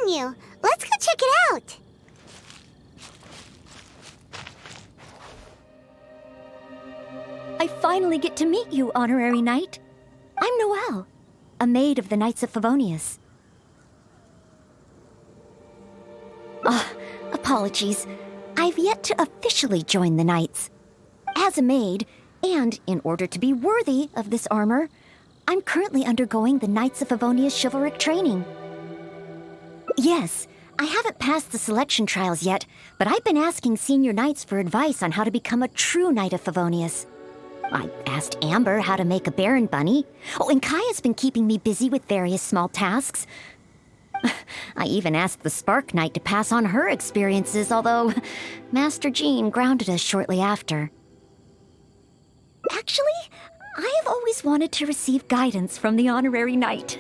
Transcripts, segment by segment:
missing you. Let's go check it out. I finally get to meet you, Honorary Knight. I'm Noelle, a maid of the Knights of Favonius. Apologies. I've yet to officially join the Knights. As a maid, and in order to be worthy of this armor, I'm currently undergoing the Knights of Favonius chivalric training. Yes, I haven't passed the selection trials yet, but I've been asking senior knights for advice on how to become a true Knight of Favonius. I asked Amber how to make a Baron bunny. Oh, and Kaya's been keeping me busy with various small tasks. I even asked the Spark Knight to pass on her experiences, although Master Jean grounded us shortly after. Actually, I have always wanted to receive guidance from the Honorary Knight.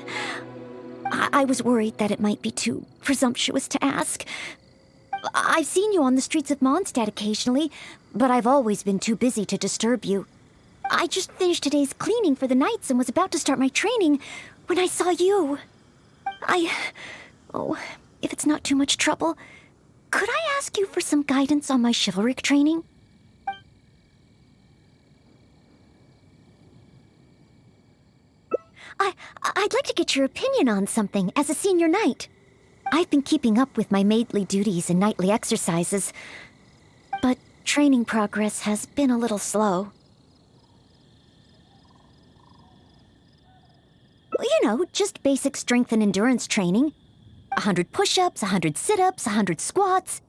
I was worried that it might be too presumptuous to ask. I've seen you on the streets of Mondstadt occasionally, but I've always been too busy to disturb you. I just finished today's cleaning for the Knights and was about to start my training when I saw you. Oh, if it's not too much trouble, could I ask you for some guidance on my chivalric training? I'd like to get your opinion on something as a senior knight. I've been keeping up with my maidly duties and knightly exercises, but training progress has been a little slow. You know, just basic strength and endurance training. 100 push-ups, 100 sit-ups, 100 squats,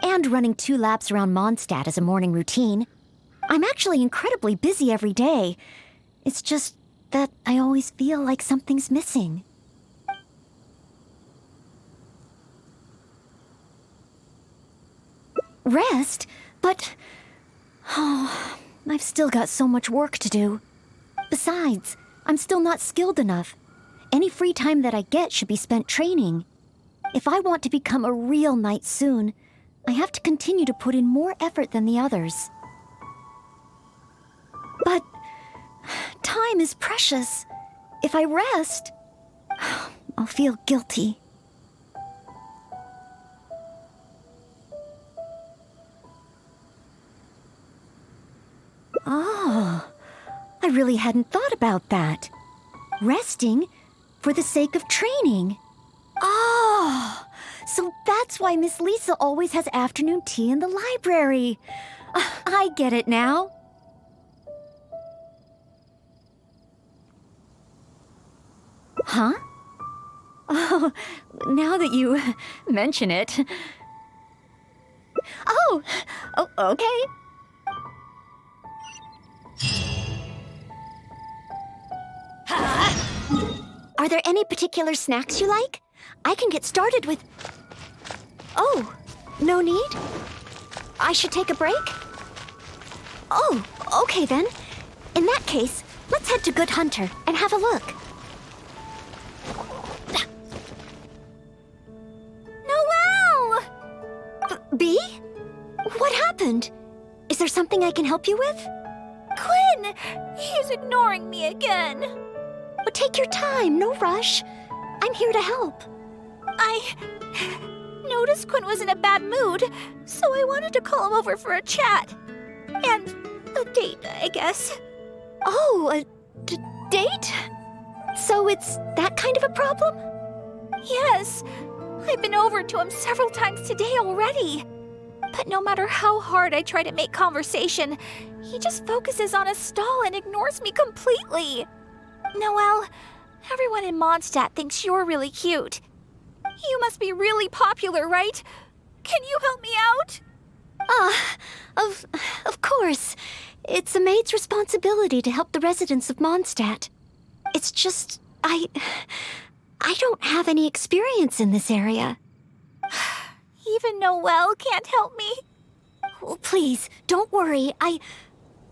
and running 2 laps around Mondstadt as a morning routine. I'm actually incredibly busy every day. It's just that I always feel like something's missing. Rest? But... oh, I've still got so much work to do. Besides, I'm still not skilled enough. Any free time that I get should be spent training. If I want to become a real knight soon, I have to continue to put in more effort than the others. But time is precious. If I rest, I'll feel guilty. Oh, I really hadn't thought about that. Resting for the sake of training. Oh, so that's why Miss Lisa always has afternoon tea in the library. I get it now. Huh? Oh, now that you mention it. Oh, okay. Are there any particular snacks you like? I can get started with... Oh, no need? I should take a break? Oh, okay then. In that case, let's head to Good Hunter and have a look. Noelle! Bee? What happened? Is there something I can help you with? Quinn! He's ignoring me again. Well, take your time, no rush. I'm here to help. I noticed Quinn was in a bad mood, so I wanted to call him over for a chat. And a date, I guess. Oh, a date? So it's that kind of a problem? Yes. I've been over to him several times today already. But no matter how hard I try to make conversation, he just focuses on his stall and ignores me completely. Noelle, everyone in Mondstadt thinks you're really cute. You must be really popular, right? Can you help me out? Of course. It's a maid's responsibility to help the residents of Mondstadt. It's just, I don't have any experience in this area. Even Noelle can't help me? Oh, please, don't worry.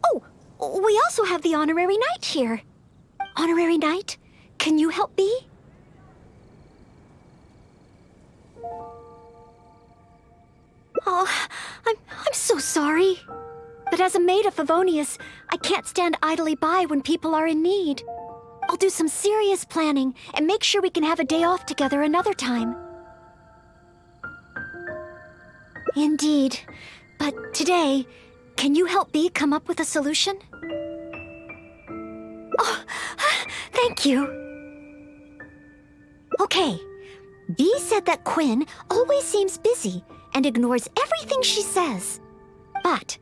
Oh, we also have the Honorary Knight here. Honorary Knight, can you help me? Oh, I'm so sorry. But as a maid of Favonius, I can't stand idly by when people are in need. I'll do some serious planning and make sure we can have a day off together another time. Indeed. But today, can you help Bee come up with a solution? Oh, thank you. Okay. Bee said that Quinn always seems busy and ignores everything she says. But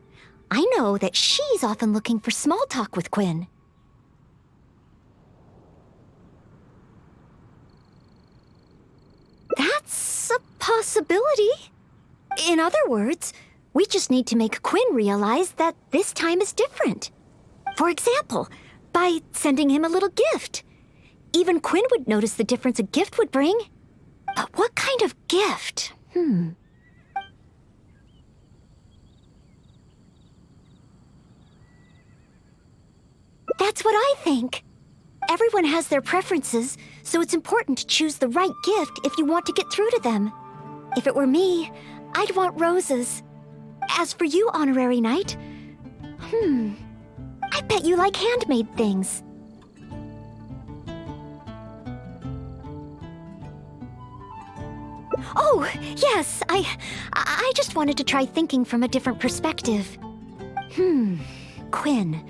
I know that she's often looking for small talk with Quinn. That's a possibility. In other words, we just need to make Quinn realize that this time is different. For example, by sending him a little gift. Even Quinn would notice the difference a gift would bring. But what kind of gift? That's what I think. Everyone has their preferences, so it's important to choose the right gift if you want to get through to them. If it were me, I'd want roses. As for you, Honorary Knight, I bet you like handmade things. Oh, yes, I just wanted to try thinking from a different perspective. Quinn,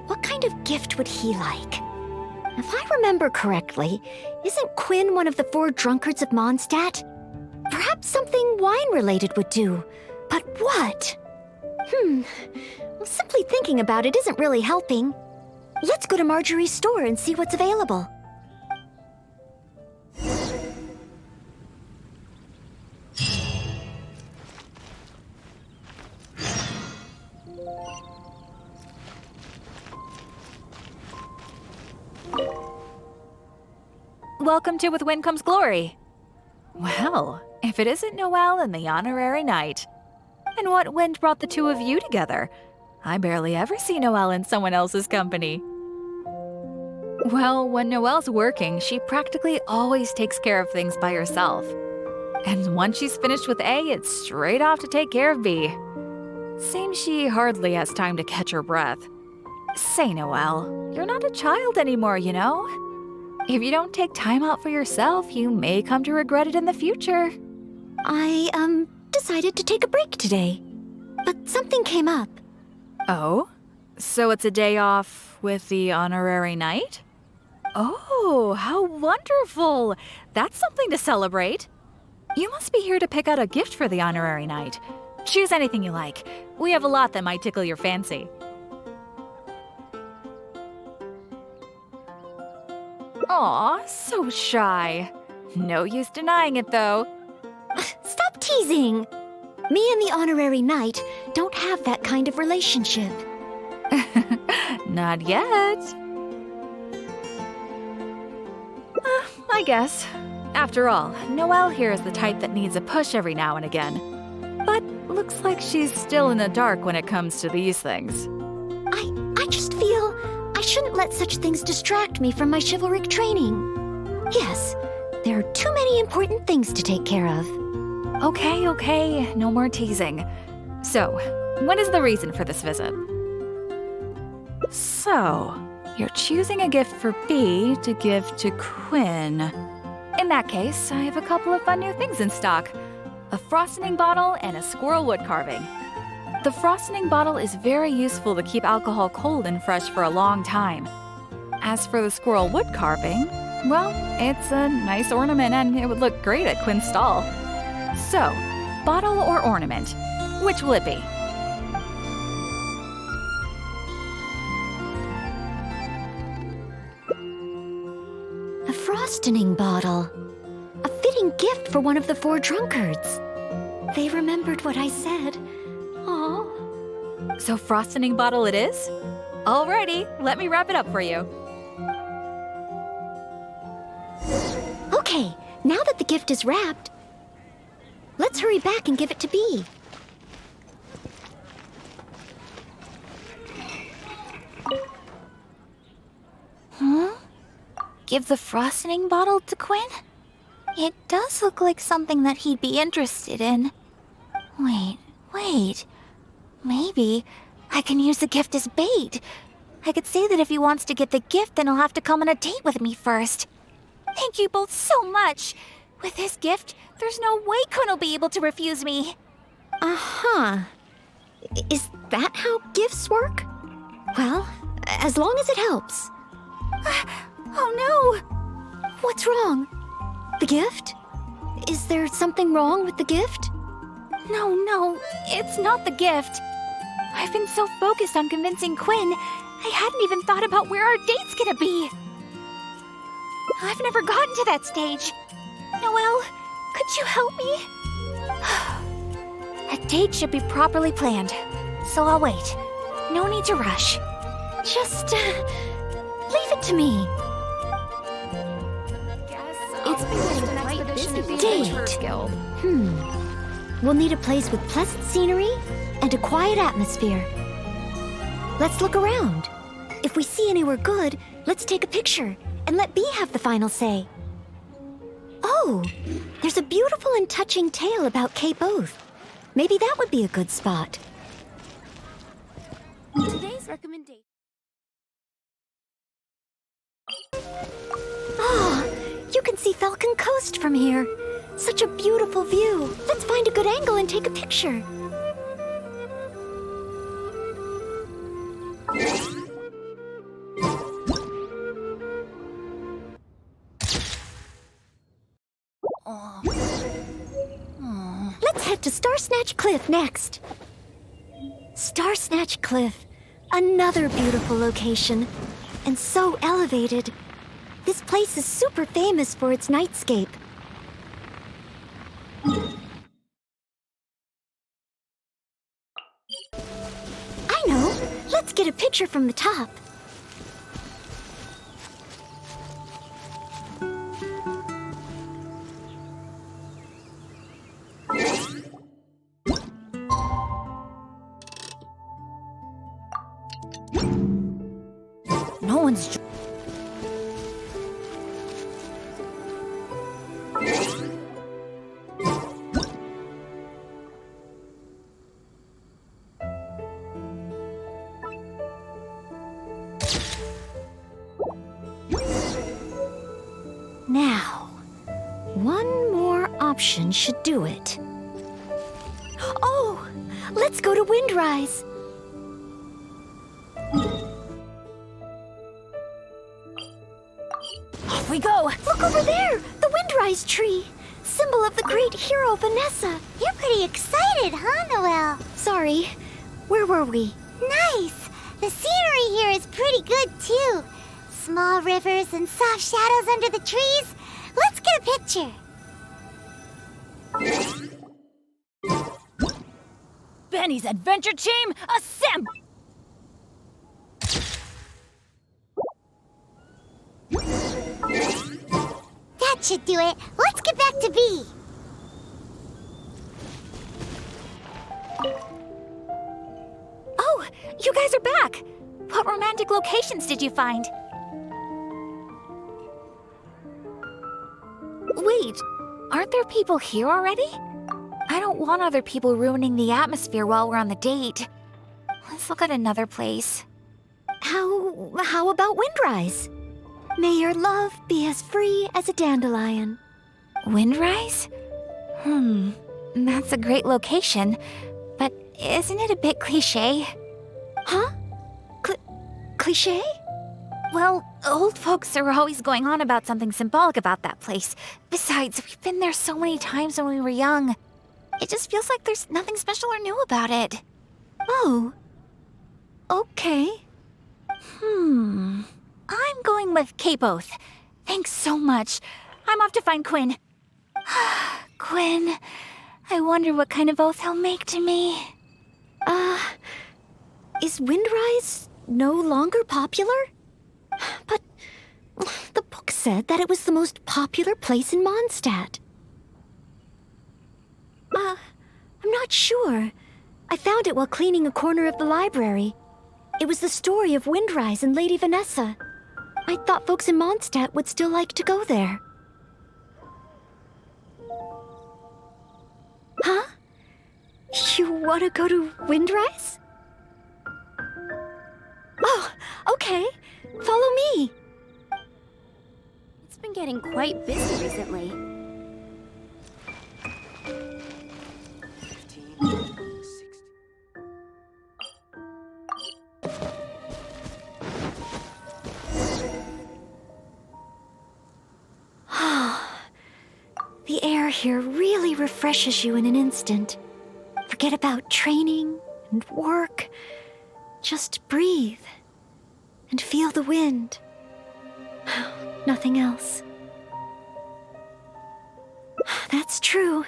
what kind of gift would he like? If I remember correctly, isn't Quinn one of the 4 drunkards of Mondstadt? Perhaps something wine-related would do. But what? Well, simply thinking about it isn't really helping. Let's go to Marjorie's store and see what's available. Welcome to With Wind Comes Glory. Well, if it isn't Noelle and the Honorary Knight. And what wind brought the two of you together? I barely ever see Noelle in someone else's company. Well, when Noelle's working, she practically always takes care of things by herself. And once she's finished with A, it's straight off to take care of B. Seems she hardly has time to catch her breath. Say, Noelle, you're not a child anymore, you know? If you don't take time out for yourself, you may come to regret it in the future. I, decided to take a break today. But something came up. Oh? So it's a day off with the Honorary Knight? Oh, how wonderful! That's something to celebrate. You must be here to pick out a gift for the Honorary Knight. Choose anything you like. We have a lot that might tickle your fancy. Aw, so shy. No use denying it, though. Stop teasing! Me and the Honorary Knight don't have that kind of relationship. Not yet. I guess. After all, Noelle here is the type that needs a push every now and again. But looks like she's still in the dark when it comes to these things. I just feel I shouldn't let such things distract me from my chivalric training. Yes, there are too many important things to take care of. Okay, no more teasing. So, what is the reason for this visit? So, you're choosing a gift for B to give to Quinn. In that case, I have a couple of fun new things in stock. A frosting bottle and a squirrel wood carving. The frosting bottle is very useful to keep alcohol cold and fresh for a long time. As for the squirrel wood carving, well, it's a nice ornament and it would look great at Quinn's stall. So, bottle or ornament, which will it be? A frosting bottle. A fitting gift for one of the 4 drunkards. They remembered what I said. Aw. So frosting bottle it is? Alrighty, let me wrap it up for you. Okay, now that the gift is wrapped, let's hurry back and give it to Bee. Give the frosting bottle to Quinn? It does look like something that he'd be interested in. Wait. Maybe I can use the gift as bait. I could say that if he wants to get the gift, then he'll have to come on a date with me first. Thank you both so much. With this gift, there's no way Quinn will be able to refuse me. Uh-huh. Is that how gifts work? Well, as long as it helps. Oh no! What's wrong? The gift? Is there something wrong with the gift? No, it's not the gift. I've been so focused on convincing Quinn, I hadn't even thought about where our date's gonna be. I've never gotten to that stage. Noelle, could you help me? A date should be properly planned, so I'll wait. No need to rush. Just, leave it to me. It's been quite busy. Date. We'll need a place with pleasant scenery and a quiet atmosphere. Let's look around. If we see anywhere good, let's take a picture and let Bee have the final say. Oh, there's a beautiful and touching tale about Cape Oath. Maybe that would be a good spot. Today's recommendation. Oh, you can see Falcon Coast from here. Such a beautiful view. Let's find a good angle and take a picture. Let's head to Star Snatch Cliff next. Star Snatch Cliff, another beautiful location, and so elevated. This place is super famous for its nightscape. I know! Let's get a picture from the top. No one's... Now, one more option should do it. Oh, let's go to Windrise. Off we go. Look over there, the Windrise tree, symbol of the great hero Vanessa. You're pretty excited, huh, Noelle? Sorry, where were we? Nice! The scenery here is pretty good, too. Small rivers and soft shadows under the trees. Let's get a picture. Benny's adventure team, assemble! That should do it. Let's get back to Bee. Oh, you guys are back! What romantic locations did you find? Wait, aren't there people here already? I don't want other people ruining the atmosphere while we're on the date. Let's look at another place. How about Windrise? May your love be as free as a dandelion. Windrise? That's a great location, but isn't it a bit cliché? Huh? Cliché? Well, old folks are always going on about something symbolic about that place. Besides, we've been there so many times when we were young. It just feels like there's nothing special or new about it. Oh. Okay. I'm going with Cape Oath. Thanks so much. I'm off to find Quinn. Quinn, I wonder what kind of oath he'll make to me. Is Windrise no longer popular? But the book said that it was the most popular place in Mondstadt. I'm not sure. I found it while cleaning a corner of the library. It was the story of Windrise and Lady Vanessa. I thought folks in Mondstadt would still like to go there. Huh? You want to go to Windrise? Oh, okay. Follow me. It's been getting quite busy recently. 15. here really refreshes you in an instant. Forget about training and work. Just breathe and feel the wind. Nothing else. That's true.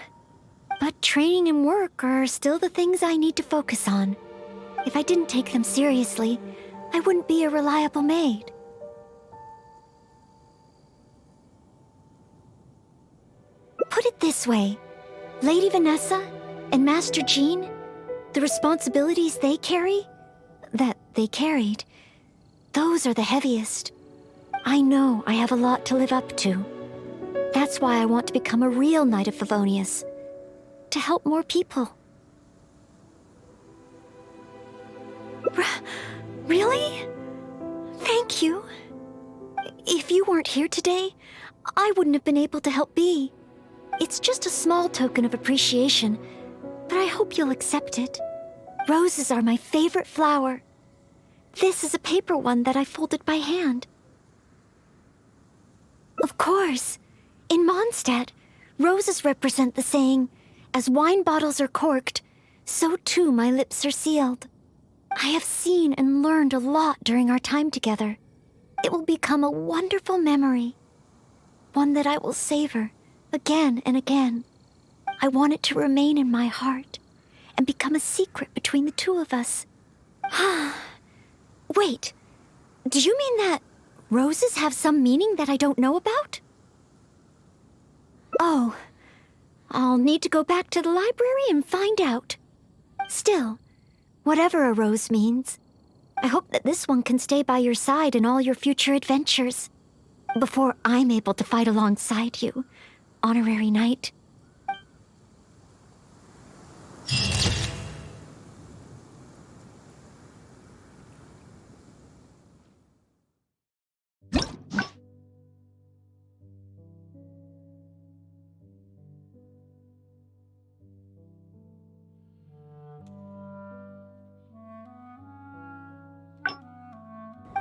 But training and work are still the things I need to focus on. If I didn't take them seriously, I wouldn't be a reliable maid. Put it this way, Lady Vanessa and Master Jean, the responsibilities they carry, that they carried, those are the heaviest. I know I have a lot to live up to. That's why I want to become a real Knight of Favonius, to help more people. Really? Thank you. If you weren't here today, I wouldn't have been able to help Bee. It's just a small token of appreciation, but I hope you'll accept it. Roses are my favorite flower. This is a paper one that I folded by hand. Of course, in Mondstadt, roses represent the saying, "As wine bottles are corked, so too my lips are sealed." I have seen and learned a lot during our time together. It will become a wonderful memory, one that I will savor again and again. I want it to remain in my heart and become a secret between the two of us. Wait, do you mean that roses have some meaning that I don't know about? Oh, I'll need to go back to the library and find out. Still, whatever a rose means, I hope that this one can stay by your side in all your future adventures, before I'm able to fight alongside you, Honorary Knight.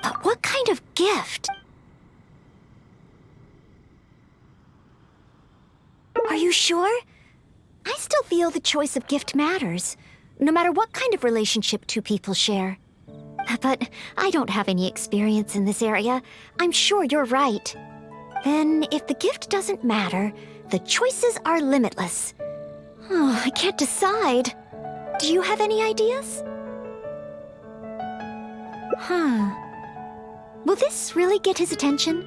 But what kind of gift? Are you sure? I still feel the choice of gift matters, no matter what kind of relationship two people share. But I don't have any experience in this area. I'm sure you're right. Then, if the gift doesn't matter, the choices are limitless. Oh, I can't decide. Do you have any ideas? Will this really get his attention?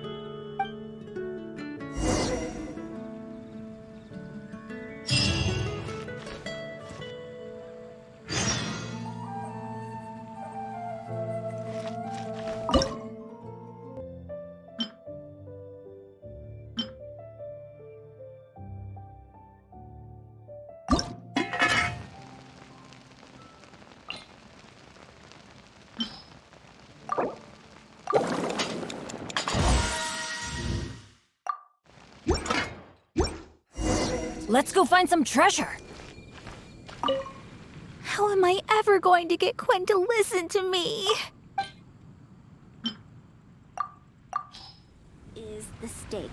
Let's go find some treasure. How am I ever going to get Quinn to listen to me? Is the steak.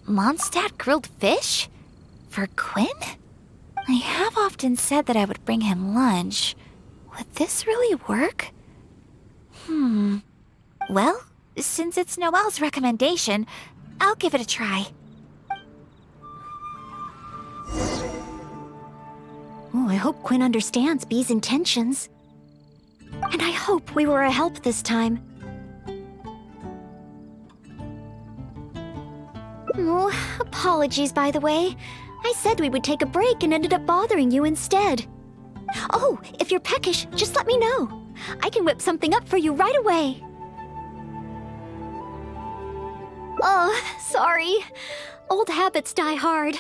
Mondstadt grilled fish? For Quinn? I have often said that I would bring him lunch. Would this really work? Well, since it's Noelle's recommendation, I'll give it a try. Oh, I hope Quinn understands Bee's intentions. And I hope we were a help this time. Oh, apologies, by the way. I said we would take a break and ended up bothering you instead. Oh, if you're peckish, just let me know. I can whip something up for you right away. Oh, sorry. Old habits die hard.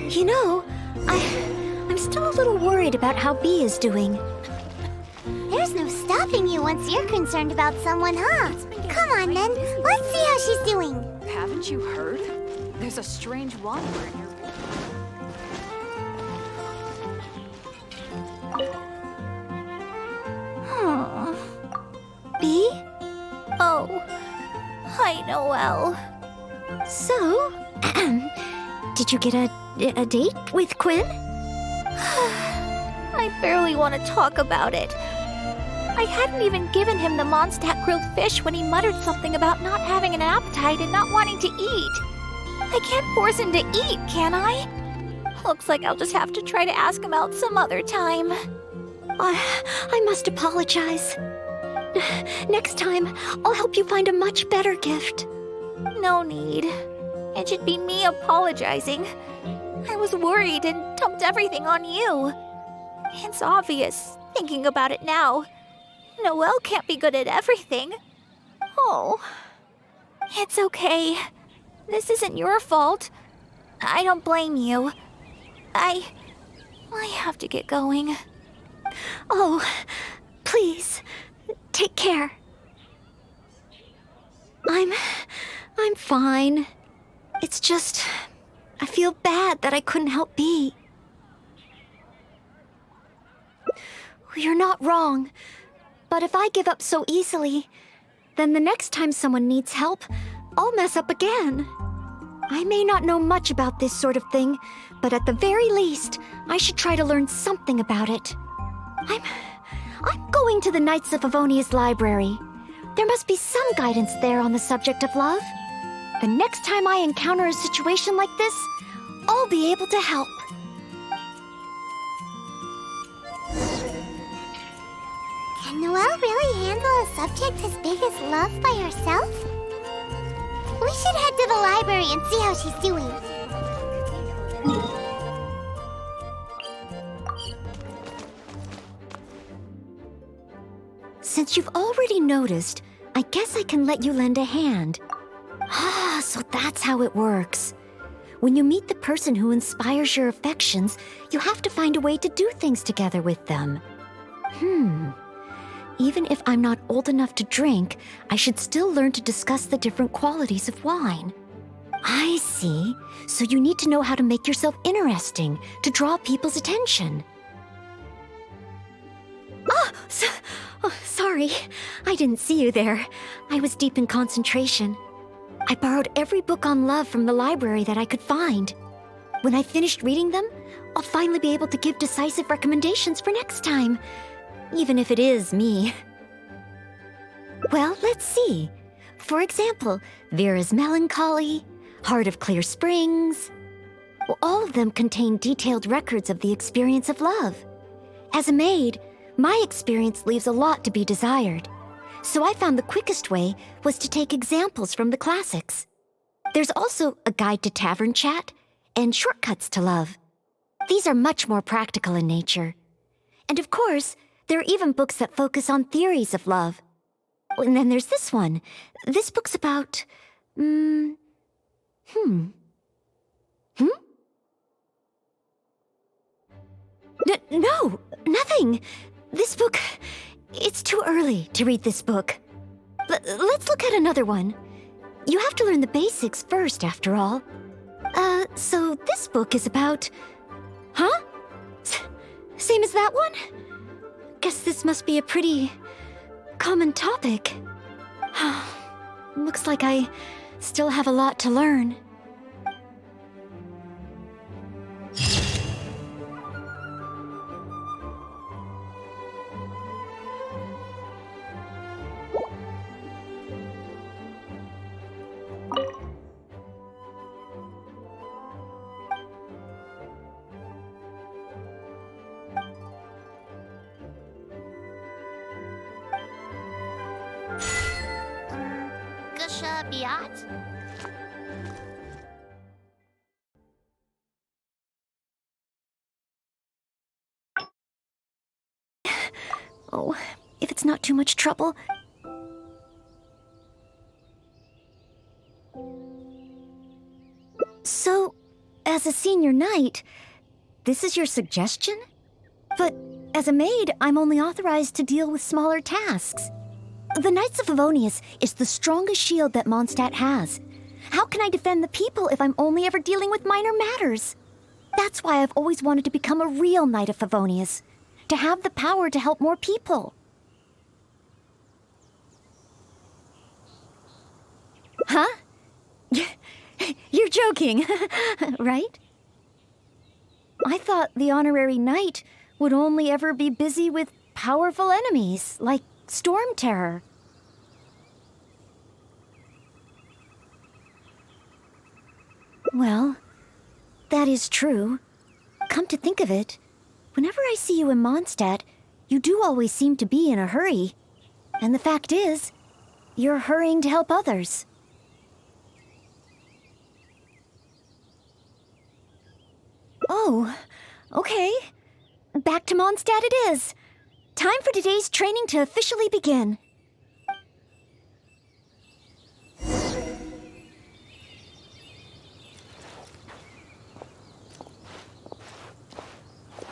You know, I'm still a little worried about how Bee is doing. There's no stopping you once you're concerned about someone, huh? Come on, then. Let's see how she's doing. Haven't you heard? There's a strange wanderer in your... Bee? Hi, Noelle. So, did you get a date with Quinn? I barely want to talk about it. I hadn't even given him the Mondstadt grilled fish when he muttered something about not having an appetite and not wanting to eat. I can't force him to eat, can I? Looks like I'll just have to try to ask him out some other time. I must apologize. Next time, I'll help you find a much better gift. No need. It should be me apologizing. I was worried and dumped everything on you. It's obvious, thinking about it now. Noelle can't be good at everything. Oh. It's okay. This isn't your fault. I don't blame you. I have to get going. Oh, please, take care. I'm fine. It's just, I feel bad that I couldn't help be. You're not wrong, but if I give up so easily, then the next time someone needs help, I'll mess up again. I may not know much about this sort of thing, but at the very least, I should try to learn something about it. I'm going to the Knights of Favonia's library. There must be some guidance there on the subject of love. The next time I encounter a situation like this, I'll be able to help. Can Noelle really handle a subject as big as love by herself? We should head to the library and see how she's doing. Since you've already noticed, I guess I can let you lend a hand. Ah, so that's how it works. When you meet the person who inspires your affections, you have to find a way to do things together with them. Even if I'm not old enough to drink, I should still learn to discuss the different qualities of wine. I see. So you need to know how to make yourself interesting, to draw people's attention. Sorry. I didn't see you there. I was deep in concentration. I borrowed every book on love from the library that I could find. When I finished reading them, I'll finally be able to give decisive recommendations for next time, even if it is me. Well, let's see. For example, Vera's Melancholy, Heart of Clear Springs. Well, all of them contain detailed records of the experience of love. As a maid, my experience leaves a lot to be desired. So I found the quickest way was to take examples from the classics. There's also a guide to tavern chat and shortcuts to love. These are much more practical in nature. And of course, there are even books that focus on theories of love. And then there's this one. This book's about... No, nothing. This book... It's too early to read this book. Let's look at another one. You have to learn the basics first, after all. So this book is about... Huh? Same as that one? Guess this must be a pretty... common topic. Looks like I still have a lot to learn. Gusha Biat? Oh, if it's not too much trouble... So, as a senior knight, this is your suggestion? But as a maid, I'm only authorized to deal with smaller tasks. The Knights of Favonius is the strongest shield that Mondstadt has. How can I defend the people if I'm only ever dealing with minor matters? That's why I've always wanted to become a real Knight of Favonius, to have the power to help more people. Huh? You're joking, right? I thought the honorary knight would only ever be busy with powerful enemies, like Storm Terror. Well, that is true. Come to think of it, whenever I see you in Mondstadt, you do always seem to be in a hurry. And the fact is, you're hurrying to help others. Oh, okay. Back to Mondstadt it is. Time for today's training to officially begin.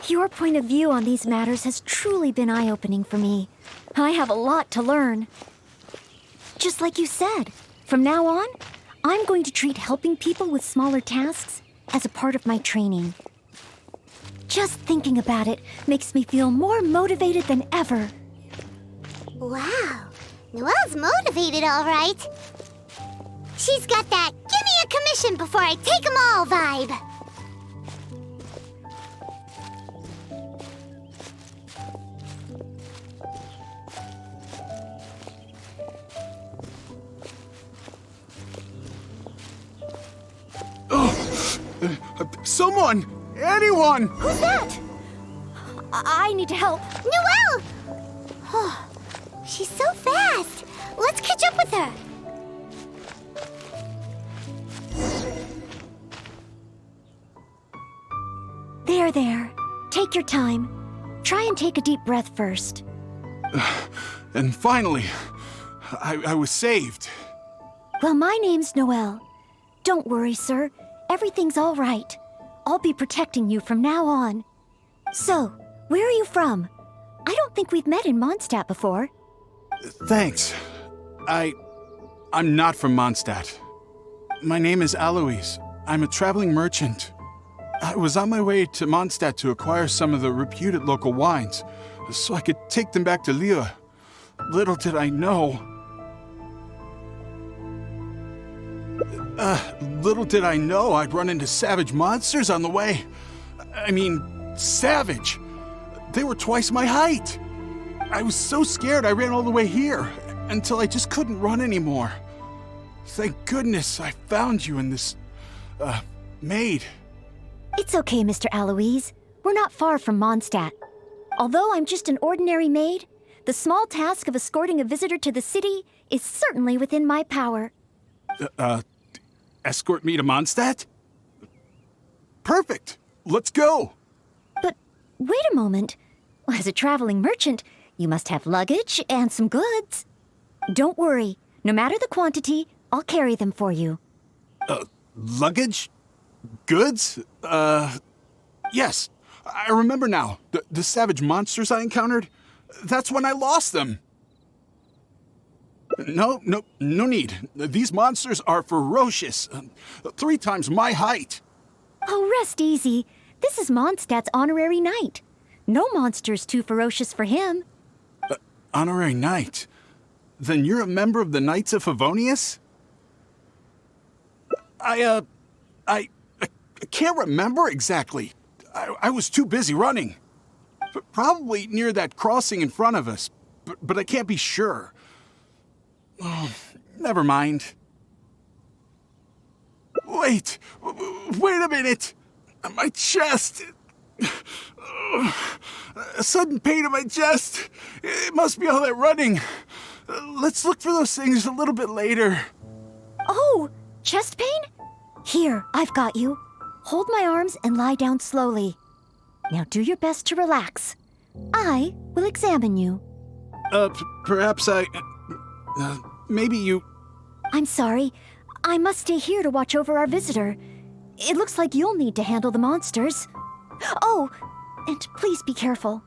Your point of view on these matters has truly been eye-opening for me. I have a lot to learn. Just like you said, from now on, I'm going to treat helping people with smaller tasks as a part of my training. Just thinking about it makes me feel more motivated than ever. Wow, Noelle's motivated, all right. She's got that "give me a commission before I take 'em all" vibe. Someone! Anyone! Who's that? I need to help. Noelle! Oh, she's so fast. Let's catch up with her. There. Take your time. Try and take a deep breath first. And finally, I was saved. Well, my name's Noelle. Don't worry, sir. Everything's all right. I'll be protecting you from now on. So, where are you from? I don't think we've met in Mondstadt before. Thanks. I'm not from Mondstadt. My name is Alois. I'm a traveling merchant. I was on my way to Mondstadt to acquire some of the reputed local wines, so I could take them back to Lille. Little did I know... little did I know I'd run into savage monsters on the way. I mean, savage. They were twice my height. I was so scared I ran all the way here, until I just couldn't run anymore. Thank goodness I found you in this, maid. It's okay, Mr. Alois. We're not far from Mondstadt. Although I'm just an ordinary maid, the small task of escorting a visitor to the city is certainly within my power. Escort me to Mondstadt? Perfect! Let's go! But wait a moment. As a traveling merchant, you must have luggage and some goods. Don't worry. No matter the quantity, I'll carry them for you. Luggage? Goods? Yes. I remember now. The savage monsters I encountered? That's when I lost them. No need. These monsters are ferocious. 3 times my height. Oh, rest easy. This is Mondstadt's honorary knight. No monster's too ferocious for him. Honorary knight? Then you're a member of the Knights of Favonius? I can't remember exactly. I was too busy running. Probably near that crossing in front of us, but I can't be sure. Oh, never mind. Wait a minute! My chest! A sudden pain in my chest! It must be all that running. Let's look for those things a little bit later. Oh, chest pain? Here, I've got you. Hold my arms and lie down slowly. Now do your best to relax. I will examine you. Perhaps maybe you... I'm sorry. I must stay here to watch over our visitor. It looks like you'll need to handle the monsters. Oh, and please be careful.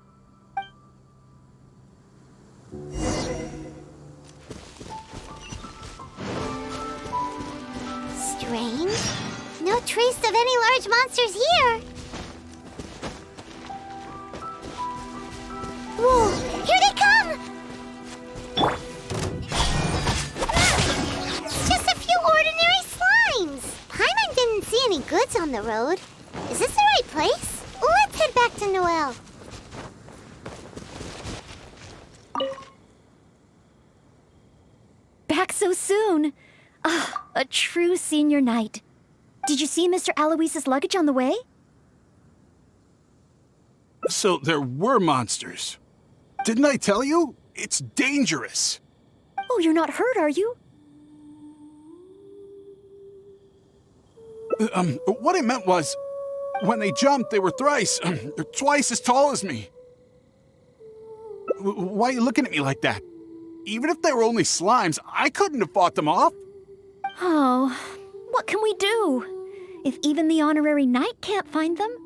Strange. No trace of any large monsters here. Whoa, here they come! It's just a few goods on the road. Is this the right place? Let's head back to Noelle. Back so soon. Ah, a true senior night. Did you see Mr. Aloise's luggage on the way? So there were monsters. Didn't I tell you? It's dangerous. Oh, you're not hurt, are you? What I meant was, when they jumped, they were twice as tall as me. Why are you looking at me like that? Even if they were only slimes, I couldn't have fought them off. Oh, what can we do? If even the honorary knight can't find them?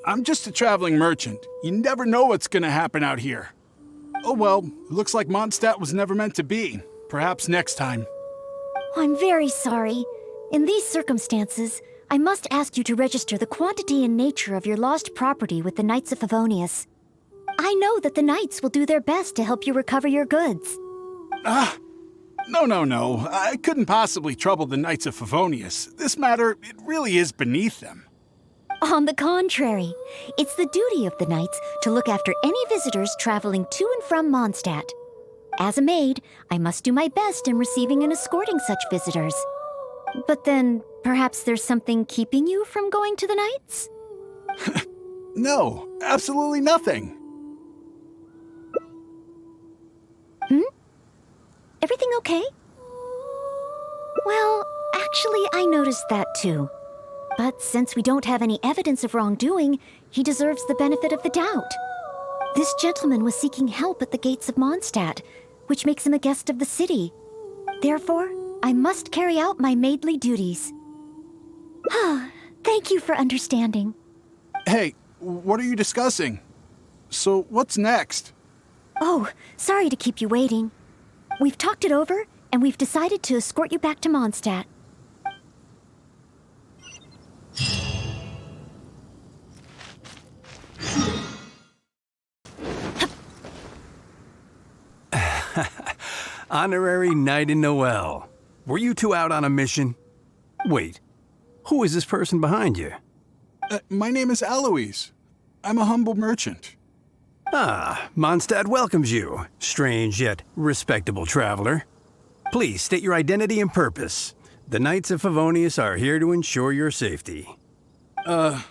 I'm just a traveling merchant. You never know what's gonna happen out here. Oh well, looks like Mondstadt was never meant to be. Perhaps next time. I'm very sorry. In these circumstances, I must ask you to register the quantity and nature of your lost property with the Knights of Favonius. I know that the Knights will do their best to help you recover your goods. No. I couldn't possibly trouble the Knights of Favonius. This matter, it really is beneath them. On the contrary, it's the duty of the Knights to look after any visitors traveling to and from Mondstadt. As a maid, I must do my best in receiving and escorting such visitors. But then, perhaps there's something keeping you from going to the Knights? No, absolutely nothing. Everything okay? Well, actually, I noticed that too. But since we don't have any evidence of wrongdoing, he deserves the benefit of the doubt. This gentleman was seeking help at the gates of Mondstadt, which makes him a guest of the city. Therefore, I must carry out my maidly duties. Thank you for understanding. Hey, what are you discussing? So, what's next? Oh, sorry to keep you waiting. We've talked it over, and we've decided to escort you back to Mondstadt. Honorary Knight in Noelle. Were you two out on a mission? Wait, who is this person behind you? My name is Aloise. I'm a humble merchant. Ah, Mondstadt welcomes you, strange yet respectable traveler. Please state your identity and purpose. The Knights of Favonius are here to ensure your safety. I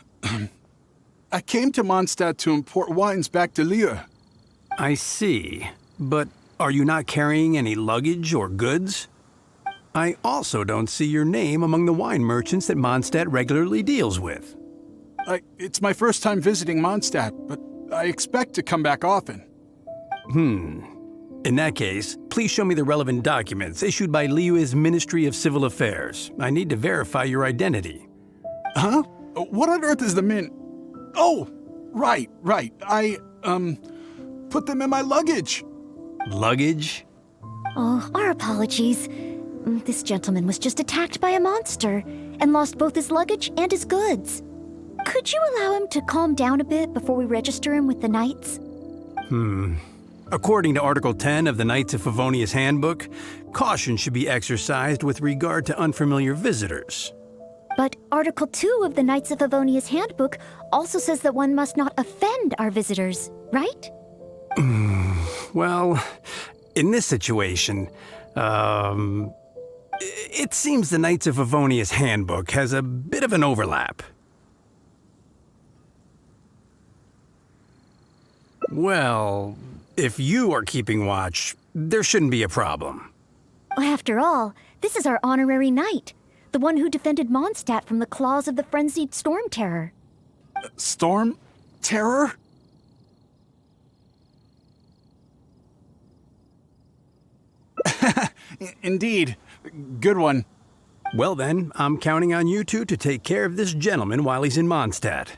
came to Mondstadt to import wines back to Lille. I see, but are you not carrying any luggage or goods? I also don't see your name among the wine merchants that Mondstadt regularly deals with. It's my first time visiting Mondstadt, but I expect to come back often. In that case, please show me the relevant documents issued by Liyue's Ministry of Civil Affairs. I need to verify your identity. Huh? What on earth is the Oh, right. I put them in my luggage. Luggage? Oh, our apologies. This gentleman was just attacked by a monster and lost both his luggage and his goods. Could you allow him to calm down a bit before we register him with the Knights? According to Article 10 of the Knights of Favonius Handbook, caution should be exercised with regard to unfamiliar visitors. But Article 2 of the Knights of Favonius Handbook also says that one must not offend our visitors, right? Well, in this situation, it seems the Knights of Favonius Handbook has a bit of an overlap. Well, if you are keeping watch, there shouldn't be a problem. After all, this is our honorary knight, the one who defended Mondstadt from the claws of the frenzied storm terror. Storm? Terror? Indeed. Good one. Well then, I'm counting on you two to take care of this gentleman while he's in Mondstadt.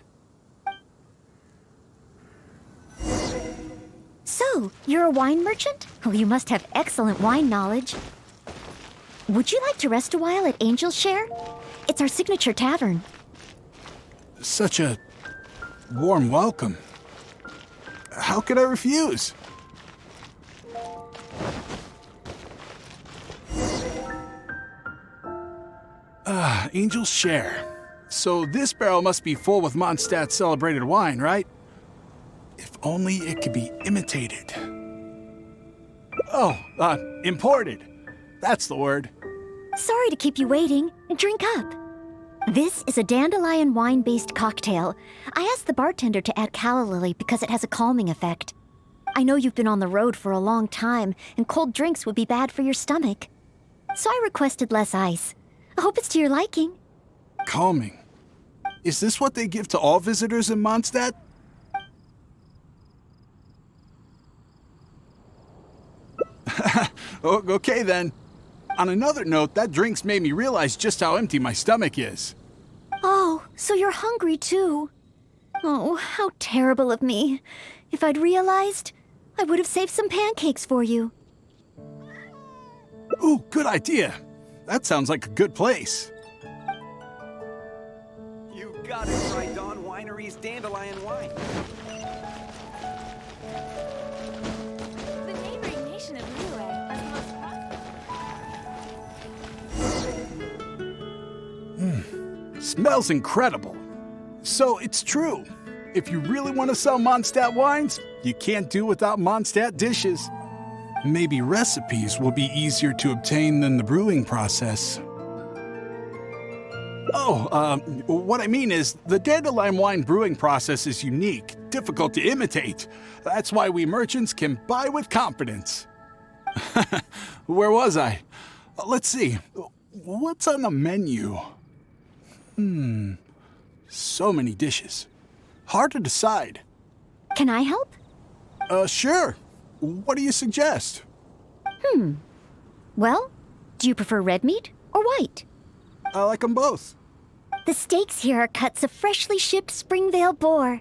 So, you're a wine merchant? Oh, you must have excellent wine knowledge. Would you like to rest a while at Angel's Share? It's our signature tavern. Such a warm welcome. How could I refuse? Angel's share. So this barrel must be full with Mondstadt's celebrated wine, right? If only it could be imitated. Oh, imported. That's the word. Sorry to keep you waiting. Drink up. This is a dandelion wine-based cocktail. I asked the bartender to add calla lily because it has a calming effect. I know you've been on the road for a long time, and cold drinks would be bad for your stomach. So I requested less ice. I hope it's to your liking. Calming. Is this what they give to all visitors in Mondstadt? Okay then. On another note, that drink's made me realize just how empty my stomach is. Oh, so you're hungry too. Oh, how terrible of me. If I'd realized, I would have saved some pancakes for you. Ooh, good idea. That sounds like a good place. You gotta try Dawn Winery's dandelion wine. The neighboring nation of Niue has the most Smells incredible. So it's true. If you really want to sell Mondstadt wines, you can't do without Mondstadt dishes. Maybe recipes will be easier to obtain than the brewing process. Oh, what I mean is, the dandelion wine brewing process is unique, difficult to imitate. That's why we merchants can buy with confidence. Where was I? Let's see. What's on the menu? So many dishes. Hard to decide. Can I help? Sure. What do you suggest? Well, do you prefer red meat or white? I like them both. The steaks here are cuts of freshly shipped Springvale boar.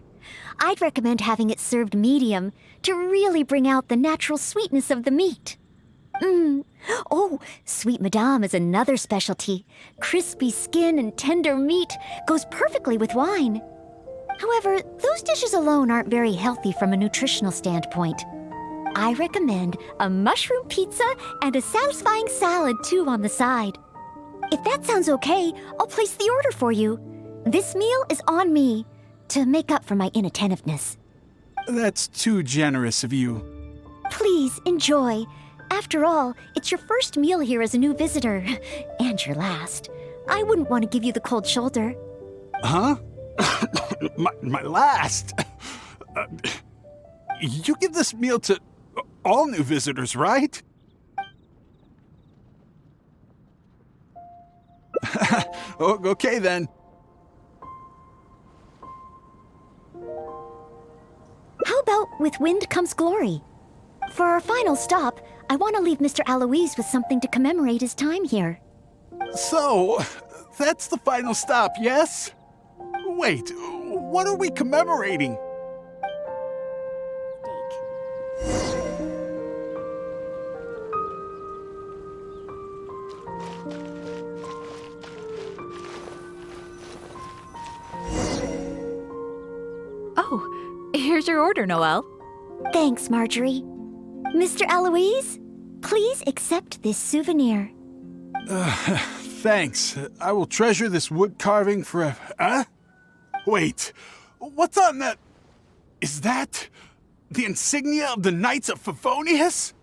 I'd recommend having it served medium to really bring out the natural sweetness of the meat. Oh, Sweet Madame is another specialty. Crispy skin and tender meat goes perfectly with wine. However, those dishes alone aren't very healthy from a nutritional standpoint. I recommend a mushroom pizza and a satisfying salad too on the side. If that sounds okay, I'll place the order for you. This meal is on me to make up for my inattentiveness. That's too generous of you. Please enjoy. After all, it's your first meal here as a new visitor, and your last. I wouldn't want to give you the cold shoulder. Huh? my last? You give this meal to all new visitors, right? Okay then. How about with wind comes glory? For our final stop, I want to leave Mr. Aloise with something to commemorate his time here. So, that's the final stop, yes? Wait, what are we commemorating? Oh, here's your order, Noelle. Thanks, Marjorie. Mr. Aloise, please accept this souvenir. Thanks. I will treasure this wood carving forever. Huh? Wait, what's on that? Is that the insignia of the Knights of Favonius?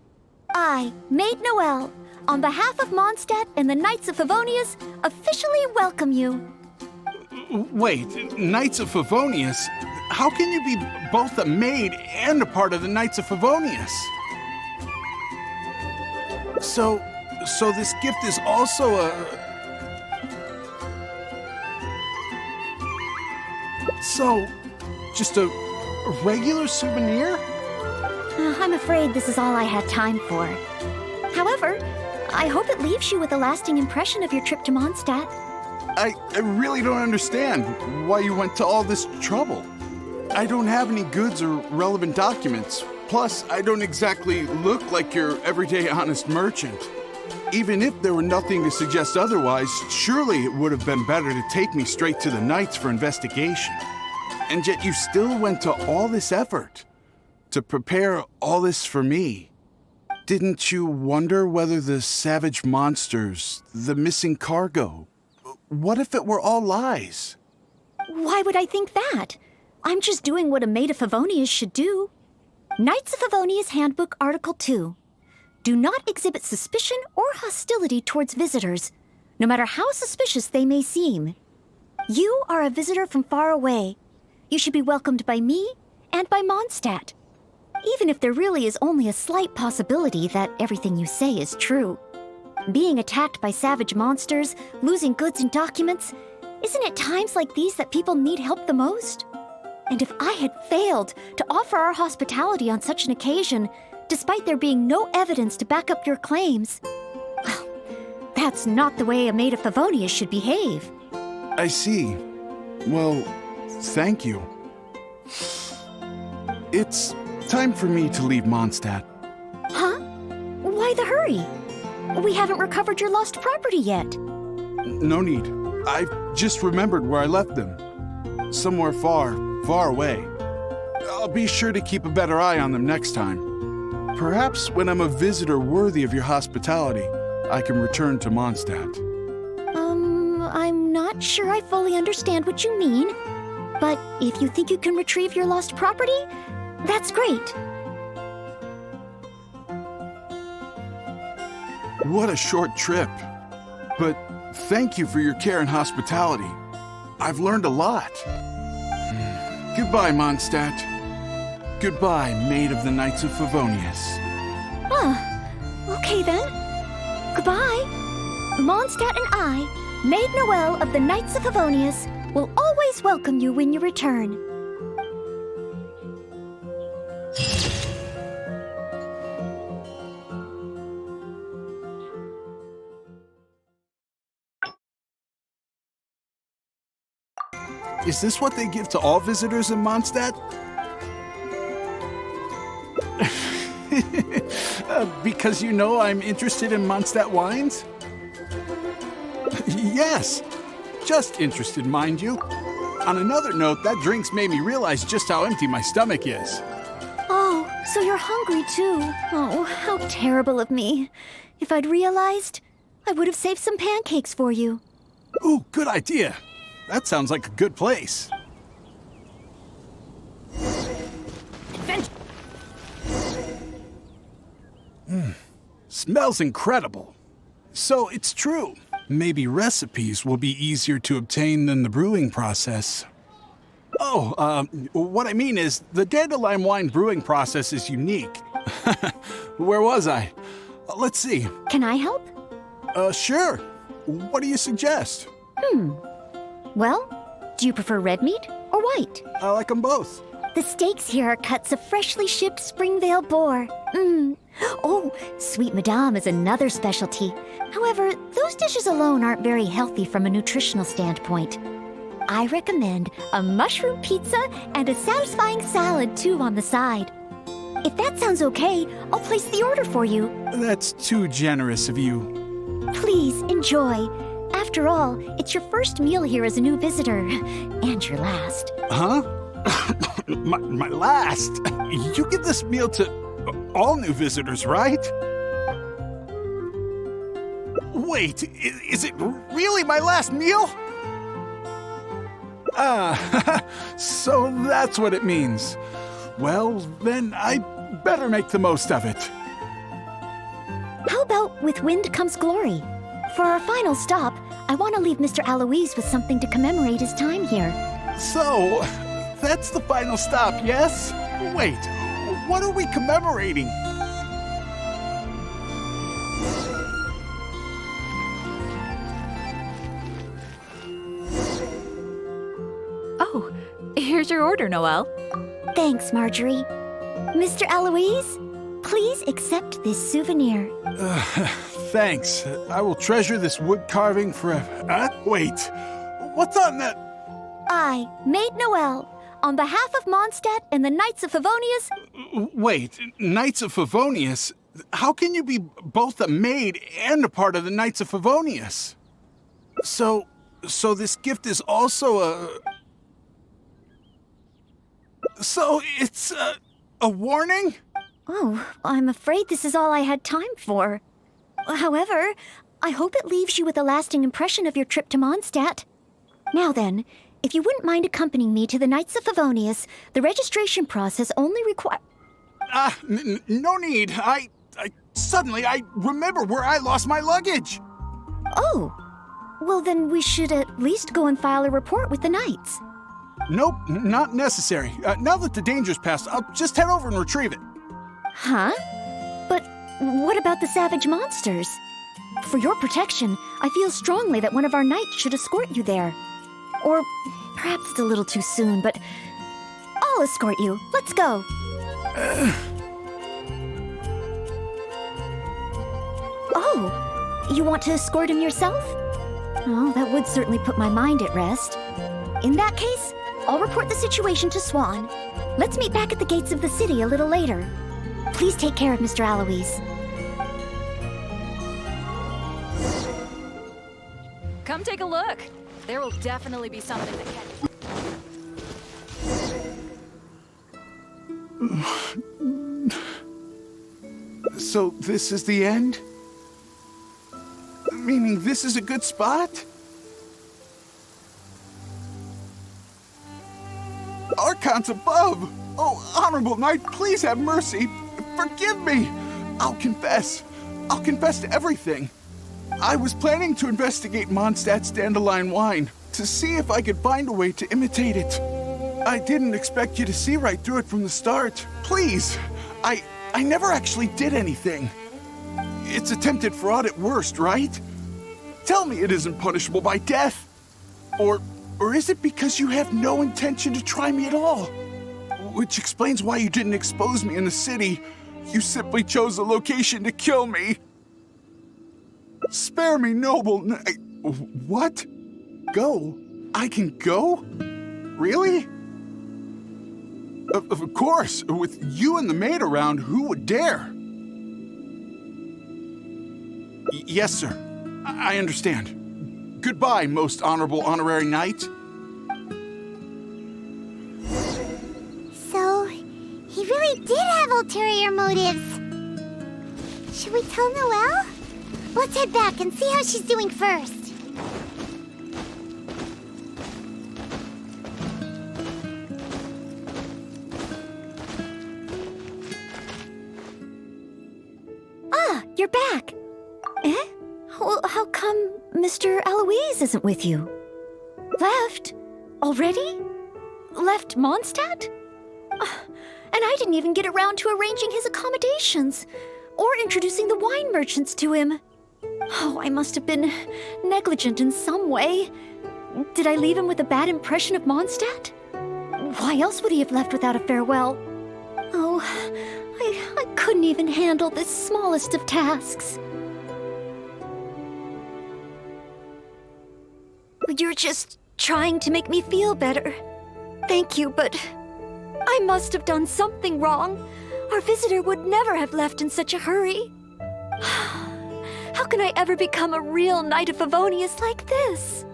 I, Maid Noelle, on behalf of Mondstadt and the Knights of Favonius, officially welcome you. Wait, Knights of Favonius? How can you be both a maid and a part of the Knights of Favonius? So this gift is also a... So, just a regular souvenir? I'm afraid this is all I had time for. However, I hope it leaves you with a lasting impression of your trip to Mondstadt. I really don't understand why you went to all this trouble. I don't have any goods or relevant documents. Plus, I don't exactly look like your everyday honest merchant. Even if there were nothing to suggest otherwise, surely it would have been better to take me straight to the Knights for investigation. And yet you still went to all this effort to prepare all this for me. Didn't you wonder whether the savage monsters, the missing cargo, what if it were all lies? Why would I think that? I'm just doing what a maid of Favonius should do. Knights of Favonius Handbook Article 2. Do not exhibit suspicion or hostility towards visitors, no matter how suspicious they may seem. You are a visitor from far away. You should be welcomed by me and by Mondstadt, even if there really is only a slight possibility that everything you say is true. Being attacked by savage monsters, losing goods and documents, isn't it times like these that people need help the most? And if I had failed to offer our hospitality on such an occasion, despite there being no evidence to back up your claims, well, that's not the way a maid of Favonius should behave. I see. Well, thank you. It's time for me to leave Mondstadt. Huh? Why the hurry? We haven't recovered your lost property yet. No need. I've just remembered where I left them. Somewhere far, far away. I'll be sure to keep a better eye on them next time. Perhaps when I'm a visitor worthy of your hospitality, I can return to Mondstadt. I'm not sure I fully understand what you mean, but if you think you can retrieve your lost property, that's great. What a short trip. But thank you for your care and hospitality. I've learned a lot. Goodbye, Mondstadt. Goodbye, Maid of the Knights of Favonius. Okay then. Goodbye. Mondstadt and I, Maid Noelle of the Knights of Favonius, will always welcome you when you return. Is this what they give to all visitors in Mondstadt? Because you know I'm interested in Mondstadt wines? Yes, just interested, mind you. On another note, that drink's made me realize just how empty my stomach is. Oh, so you're hungry too. Oh, how terrible of me. If I'd realized, I would have saved some pancakes for you. Ooh, good idea. That sounds like a good place. Smells incredible. So it's true. Maybe recipes will be easier to obtain than the brewing process. Oh, what I mean is the dandelion wine brewing process is unique. Where was I? Let's see. Can I help? Sure. What do you suggest? Well, do you prefer red meat or white? I like them both. The steaks here are cuts of freshly shipped Springvale boar. Oh, Sweet Madame is another specialty. However, those dishes alone aren't very healthy from a nutritional standpoint. I recommend a mushroom pizza and a satisfying salad too on the side. If that sounds okay, I'll place the order for you. That's too generous of you. Please enjoy. After all, it's your first meal here as a new visitor, and your last. Huh? my last? You give this meal to all new visitors, right? Wait, is it really my last meal? So that's what it means. Well, then I better make the most of it. How about with wind comes glory? For our final stop, I want to leave Mr. Aloise with something to commemorate his time here. So, that's the final stop, yes? Wait, what are we commemorating? Oh, here's your order, Noelle. Thanks, Marjorie. Mr. Aloise, please accept this souvenir. Thanks. I will treasure this wood carving forever. Wait, what's on that? I, Maid Noelle, on behalf of Mondstadt and the Knights of Favonius. Wait, Knights of Favonius? How can you be both a maid and a part of the Knights of Favonius? So this gift is also a... So it's a warning? Oh, I'm afraid this is all I had time for. However, I hope it leaves you with a lasting impression of your trip to Mondstadt. Now then, if you wouldn't mind accompanying me to the Knights of Favonius, the registration process only requires... No need. Suddenly I remember where I lost my luggage. Oh, well then we should at least go and file a report with the Knights. Nope, not necessary. Now that the danger's passed, I'll just head over and retrieve it. Huh? But what about the savage monsters? For your protection, I feel strongly that one of our knights should escort you there. Or perhaps it's a little too soon, but I'll escort you. Let's go. Oh, you want to escort him yourself? Oh, that would certainly put my mind at rest. In that case, I'll report the situation to Swan. Let's meet back at the gates of the city a little later. Please take care of Mr. Aloise. Come take a look. There will definitely be something that can... So this is the end? Meaning this is a good spot? Archons above! Oh, honorable knight, please have mercy! Forgive me! I'll confess. I'll confess to everything. I was planning to investigate Mondstadt's dandelion wine, to see if I could find a way to imitate it. I didn't expect you to see right through it from the start. Please! I never actually did anything. It's attempted fraud at worst, right? Tell me it isn't punishable by death. Or is it because you have no intention to try me at all? Which explains why you didn't expose me in the city. You simply chose a location to kill me. Spare me, noble What? Go? I can go? Really? Of course. With you and the maid around, who would dare? Yes, sir. I understand. Goodbye, most honorable honorary knight. So, he really did have ulterior motives. Should we tell Noelle? Let's head back and see how she's doing first. Ah, you're back. Eh? Well, how come Mr. Aloise isn't with you? Left? Already? Left Mondstadt? And I didn't even get around to arranging his accommodations or introducing the wine merchants to him. Oh, I must have been negligent in some way. Did I leave him with a bad impression of Mondstadt? Why else would he have left without a farewell? Oh, I couldn't even handle this smallest of tasks. You're just trying to make me feel better. Thank you, but I must have done something wrong. Our visitor would never have left in such a hurry. How can I ever become a real Knight of Favonius like this?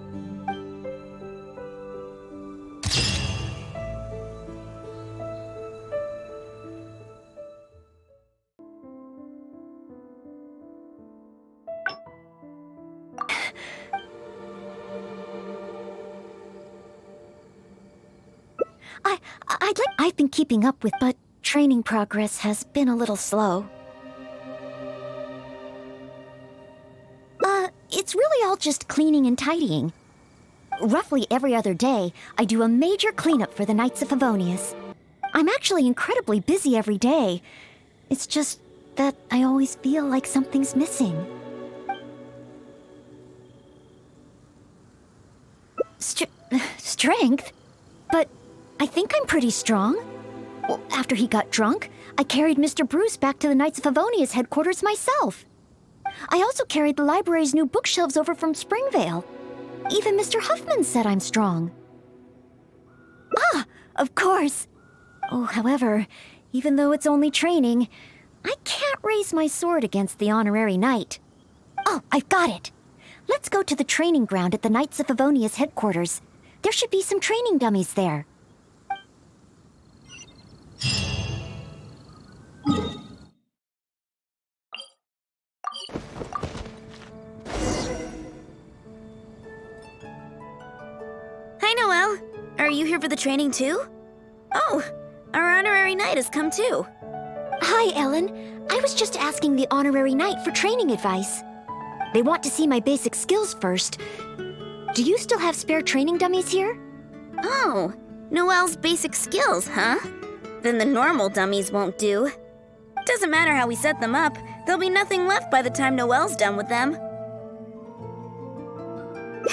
I've been keeping up with, but training progress has been a little slow. It's really all just cleaning and tidying. Roughly every other day, I do a major cleanup for the Knights of Favonius. I'm actually incredibly busy every day. It's just that I always feel like something's missing. Strength? But I think I'm pretty strong. Well, after he got drunk, I carried Mr. Bruce back to the Knights of Favonius headquarters myself. I also carried the library's new bookshelves over from Springvale. Even Mr. Huffman said I'm strong. Ah, of course. Oh, however, even though it's only training, I can't raise my sword against the honorary knight. Oh, I've got it. Let's go to the training ground at the Knights of Favonius headquarters. There should be some training dummies there. Hi, Noelle. Are you here for the training too? Oh, our honorary knight has come too. Hi, Ellen. I was just asking the honorary knight for training advice. They want to see my basic skills first. Do you still have spare training dummies here? Oh, Noelle's basic skills, huh? Then the normal dummies won't do. Doesn't matter how we set them up, there'll be nothing left by the time Noelle's done with them.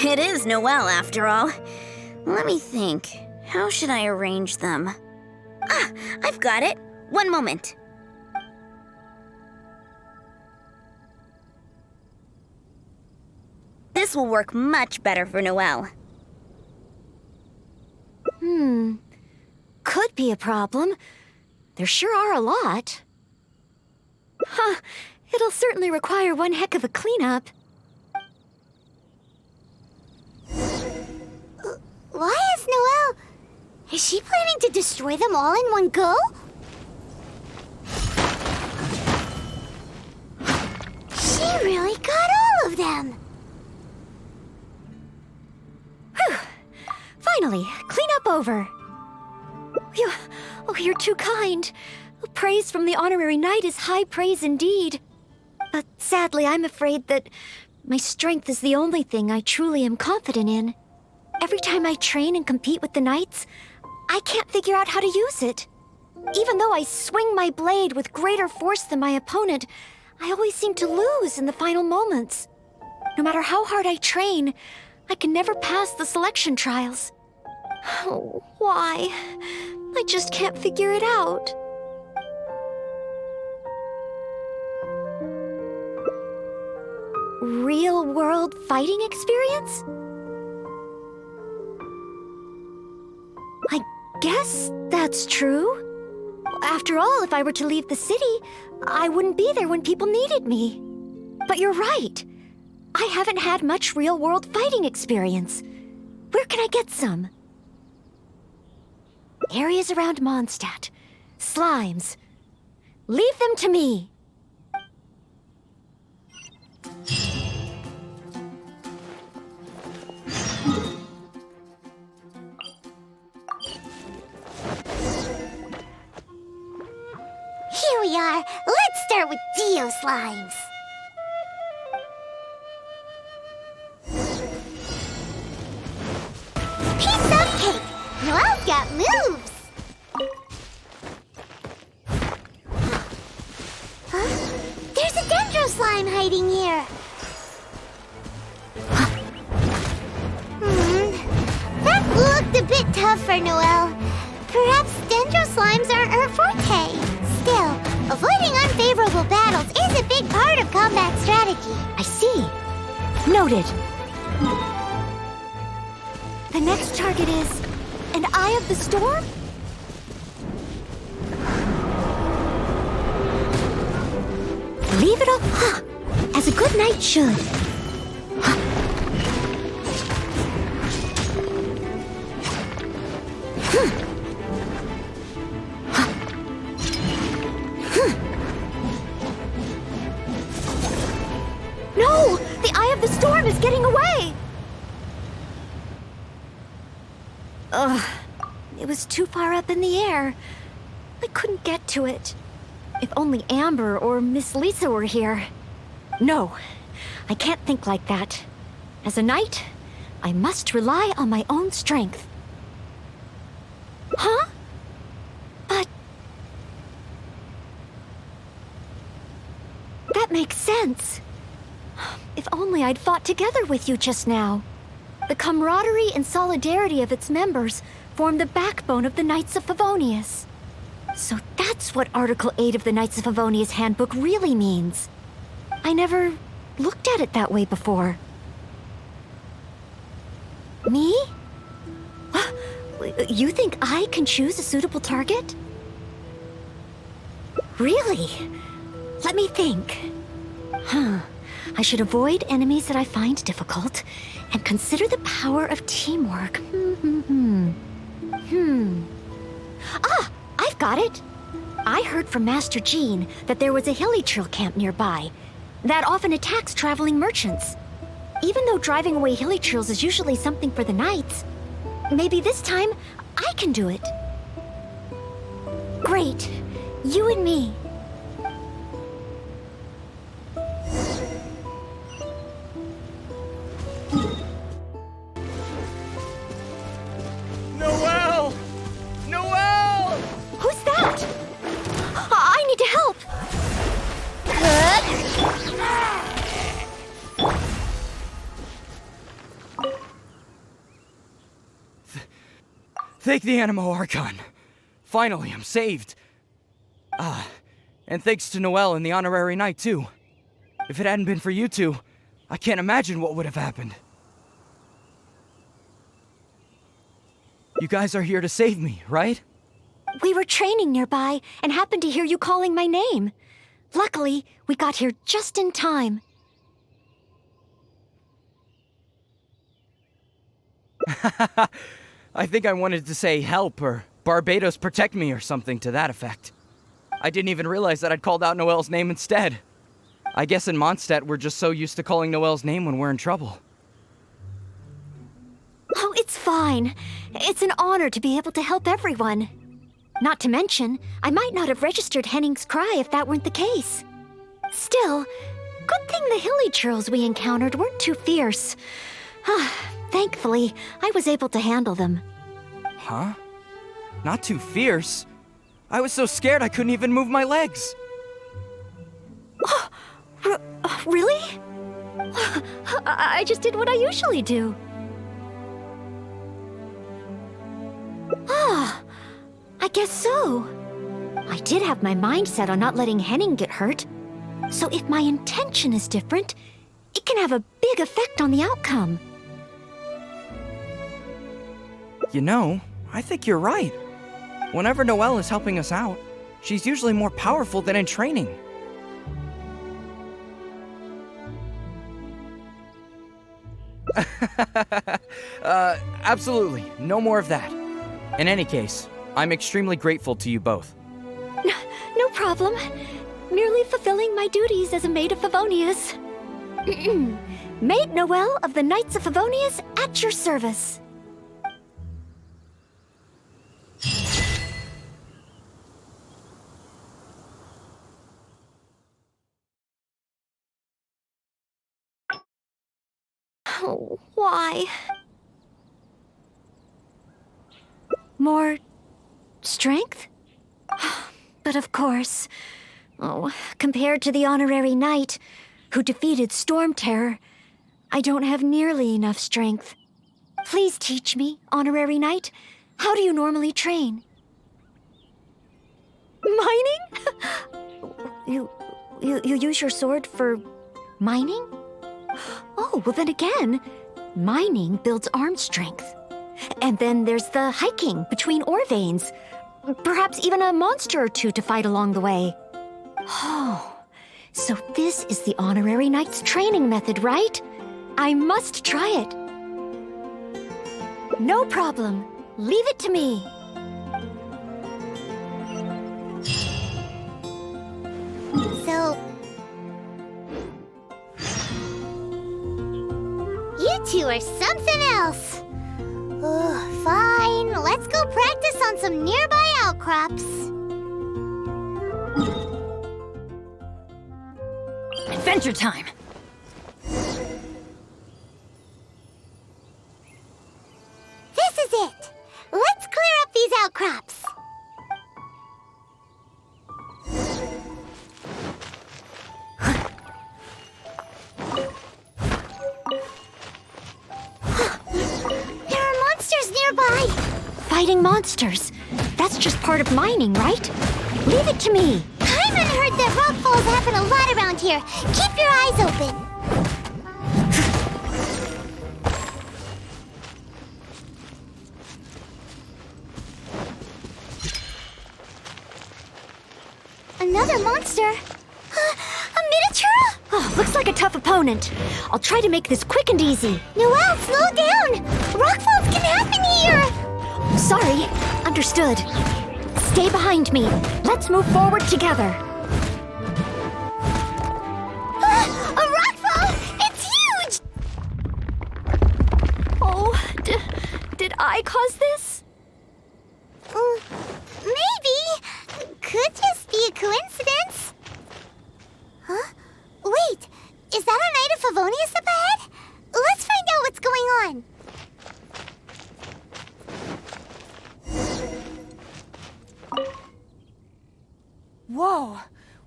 It is Noelle, after all. Let me think. How should I arrange them? Ah, I've got it. One moment. This will work much better for Noelle. Could be a problem. There sure are a lot. Huh, it'll certainly require one heck of a cleanup. Why is Noelle... Is she planning to destroy them all in one go? She really got all of them! Whew! Finally, cleanup over. You're too kind. Praise from the honorary knight is high praise indeed. But sadly, I'm afraid that my strength is the only thing I truly am confident in. Every time I train and compete with the knights, I can't figure out how to use it. Even though I swing my blade with greater force than my opponent, I always seem to lose in the final moments. No matter how hard I train, I can never pass the selection trials. Oh, why? I just can't figure it out. Real-world fighting experience? I guess that's true. After all, if I were to leave the city, I wouldn't be there when people needed me. But you're right. I haven't had much real-world fighting experience. Where can I get some? Areas around Mondstadt. Slimes. Leave them to me. Here we are. Let's start with Geo Slimes. Piece of cake! Noelle's got moves! Huh? There's a Dendro Slime hiding here. That looked a bit tough for Noelle. Perhaps Dendro Slimes aren't her forte. Still, avoiding unfavorable battles is a big part of combat strategy. I see. Noted. The next target is an Eye of the Storm? Leave it up, as a good knight should. No! The Eye of the Storm is getting away! Ugh. It was too far up in the air. I couldn't get to it. If only Amber or Miss Lisa were here. No, I can't think like that. As a knight, I must rely on my own strength. Huh? But... that makes sense. If only I'd fought together with you just now. The camaraderie and solidarity of its members form the backbone of the Knights of Favonius. So that's what Article 8 of the Knights of Favonius Handbook really means. I never looked at it that way before. Me? You think I can choose a suitable target? Really? Let me think. I should avoid enemies that I find difficult and consider the power of teamwork. Ah, I've got it. I heard from Master Jean that there was a hilly trail camp nearby that often attacks traveling merchants. Even though driving away hilly trails is usually something for the knights, Maybe this time I can do it. Great. You and me. Noelle! Noelle! Who's that? I need to help. Thank the Animo Archon. Finally, I'm saved. And thanks to Noelle and the Honorary Knight, too. If it hadn't been for you two, I can't imagine what would have happened. You guys are here to save me, right? We were training nearby and happened to hear you calling my name. Luckily, we got here just in time. I think I wanted to say help or Barbados protect me or something to that effect. I didn't even realize that I'd called out Noelle's name instead. I guess in Mondstadt we're just so used to calling Noelle's name when we're in trouble. Oh, it's fine. It's an honor to be able to help everyone. Not to mention, I might not have registered Henning's cry if that weren't the case. Still, good thing the hilly churls we encountered weren't too fierce. Thankfully, I was able to handle them. Huh? Not too fierce? I was so scared I couldn't even move my legs. Really? I just did what I usually do. I guess so. I did have my mind set on not letting Henning get hurt. So if my intention is different, it can have a big effect on the outcome. You know, I think you're right. Whenever Noelle is helping us out, she's usually more powerful than in training. Absolutely. No more of that. In any case, I'm extremely grateful to you both. No problem. Merely fulfilling my duties as a maid of Favonius. Maid Noelle of the Knights of Favonius at your service. Oh, why? More strength? But of course. Oh, compared to the Honorary Knight, who defeated Storm Terror, I don't have nearly enough strength. Please teach me, Honorary Knight. How do you normally train? Mining? You use your sword for mining? Oh, well then again, mining builds arm strength. And then there's the hiking between ore veins. Perhaps even a monster or two to fight along the way. Oh, so this is the Honorary Knight's training method, right? I must try it. No problem. Leave it to me. So... you two are something else. Fine, let's go practice on some nearby outcrops. Adventure time. This is it. Let's clear up these outcrops. There are monsters nearby. Fighting monsters. That's just part of mining, right? Leave it to me. I haven't heard that rockfalls happen a lot around here. Keep your eyes open. Another monster? A miniature? Oh, looks like a tough opponent. I'll try to make this quick and easy. Noelle, slow down! Rockfalls can happen here! Sorry. Understood. Stay behind me. Let's move forward together. A rockfall! It's huge! Oh, did I cause cause this? Maybe. Could just be a coincidence. Huh? Wait, is that a Knight of Favonius up ahead? Let's find out what's going on. Whoa,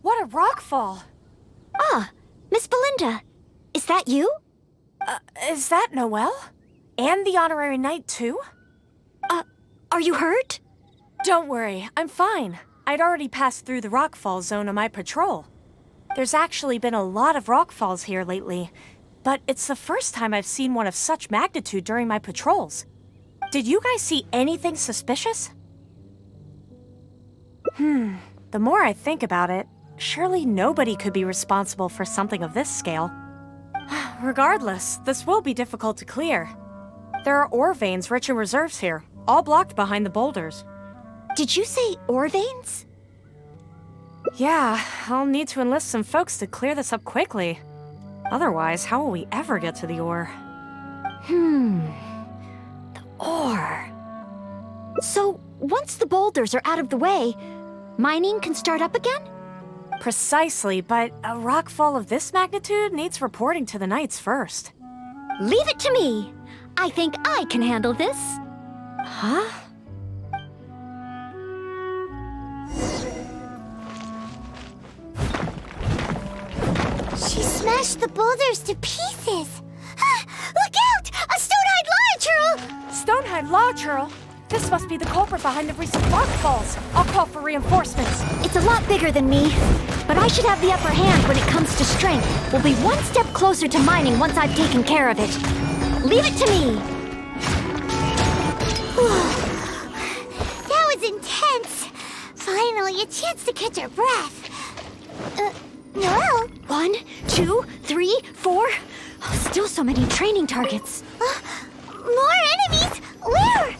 what a rockfall! Ah, Miss Belinda. Is that you? Is that Noelle? And the honorary knight, too? Are you hurt? Don't worry, I'm fine. I'd already passed through the rockfall zone on my patrol. There's actually been a lot of rockfalls here lately, but it's the first time I've seen one of such magnitude during my patrols. Did you guys see anything suspicious? The more I think about it, surely nobody could be responsible for something of this scale. Regardless, this will be difficult to clear. There are ore veins rich in reserves here, all blocked behind the boulders. Did you say ore veins? Yeah, I'll need to enlist some folks to clear this up quickly. Otherwise, how will we ever get to the ore? The ore. So, once the boulders are out of the way, mining can start up again? Precisely, but a rockfall of this magnitude needs reporting to the Knights first. Leave it to me. I think I can handle this. Huh? She smashed the boulders to pieces. Look out! A stone-eyed lava Stonehide Law Churl? This must be the culprit behind the recent rockfalls. I'll call for reinforcements. It's a lot bigger than me, but I should have the upper hand when it comes to strength. We'll be one step closer to mining once I've taken care of it. Leave it to me. That was intense. Finally, a chance to catch our breath. Noelle? 1, 2, 3, 4. Oh, still so many training targets. More enemies? Where?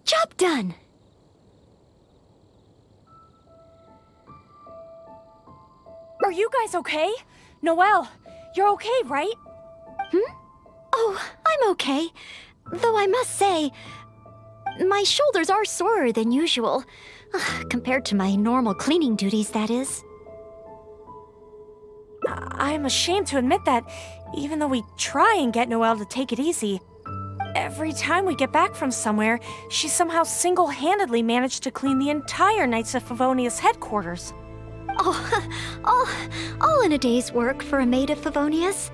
Job done. Are you guys okay? Noelle, you're okay, right? Oh, I'm okay. Though I must say, my shoulders are sorer than usual. Compared to my normal cleaning duties, that is. I'm ashamed to admit that, even though we try and get Noelle to take it easy, every time we get back from somewhere, she somehow single-handedly managed to clean the entire Knights of Favonius headquarters. All in a day's work for a maid of Favonius.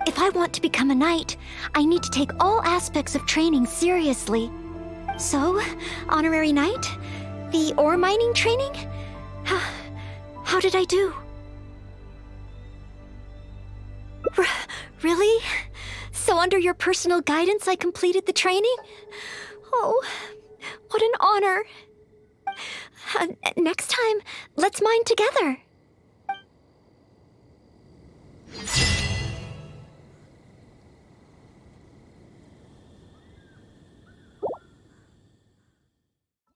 If I want to become a knight, I need to take all aspects of training seriously. So, honorary knight? The ore mining training? How did I do? Really? So under your personal guidance I completed the training? Oh, what an honor. Next time, let's mine together.